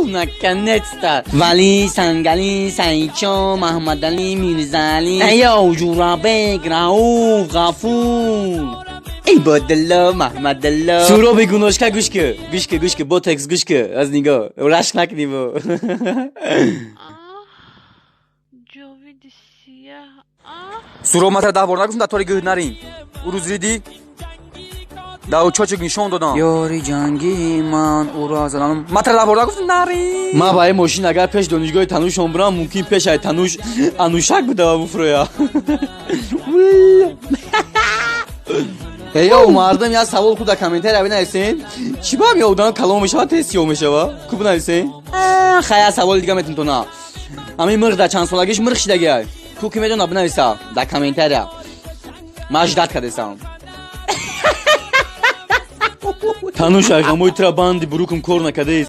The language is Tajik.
наконец-то. Вали, Сангали, Сайчо, Махмад Али, Мирзали, Айо, Журабек, Рауф, Гафур. عبادالله محمدالله سورا بگوناش که گوش که با تکس گوش که از نگاه رشک نکنی با جاوید سیاه سورا ما ده بار نگفتم در طور گوه نرین او روز ریدی داو چاچو نشان دادم یاری جنگی من او را زدم ما ده بار نگفتم نرین ما با این ماشین اگر پیش دانشگاه تنوشم برم ممکن پیش های تنوش انوشک بده و بفرویا ای او مردم یا سوال خود در کامنتر رو بنویسین چی با هم یا اودان کلام میشه و تسیو میشه و کو بنویسین خیلی سوال دیگه میتونم تو نه همین مرغ در چند سالگیش مرغ شدگی کو کی میدونه بنویسه در کامنتر ماجدت کردم تنوش اگه موی ترا باندی بروکم کور نکده